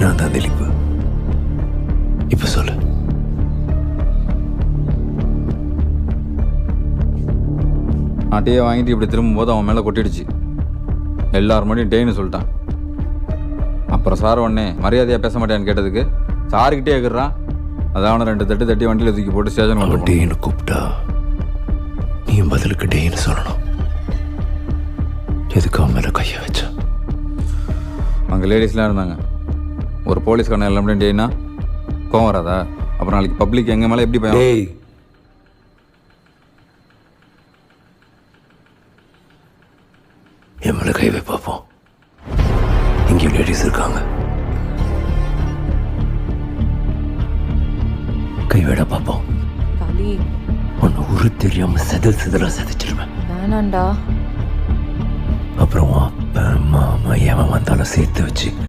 நான் தான் திலீப். இப்ப சொல்லு. டீயை வாங்கிட்டு இப்படி திரும்பும்போது அவன் மேலே கொட்டிடுச்சு. எல்லாரும் மணியும் டேன்னு சொல்லிட்டான். அப்புறம் சார் உடனே மரியாதையாக பேச மாட்டேன்னு கேட்டதுக்கு சாருக்கிட்டே இருக்கிறான். அதான் 2 தட்டு தட்டி வண்டியில் தூக்கி போட்டு ஸ்டேஷன் அவன் டேன்னு கூப்பிட்டா நீயும் பதிலுக்கு டேன்னு சொல்லணும். எதுக்கு அவன் மேலே கையை வச்ச? அங்கே லேடிஸ்லாம் இருந்தாங்க. ஒரு போலீஸ்காரன் எல்லாமே டேன்னா கோவம் வராதா? அப்புறம் நாளைக்கு பப்ளிக் எங்கள் மேலே எப்படி போய் என் மேலே கை வை பார்ப்போம். இங்கேயும் லேடிஸ் இருக்காங்க. கை விட பார்ப்போம். ஒன்னு உரு தெரியாம செதறா செதைச்சிருவேன். வேணாண்டா. அப்புறம் அப்பா மாமா எவன் வந்தாலும் சேர்த்து வச்சு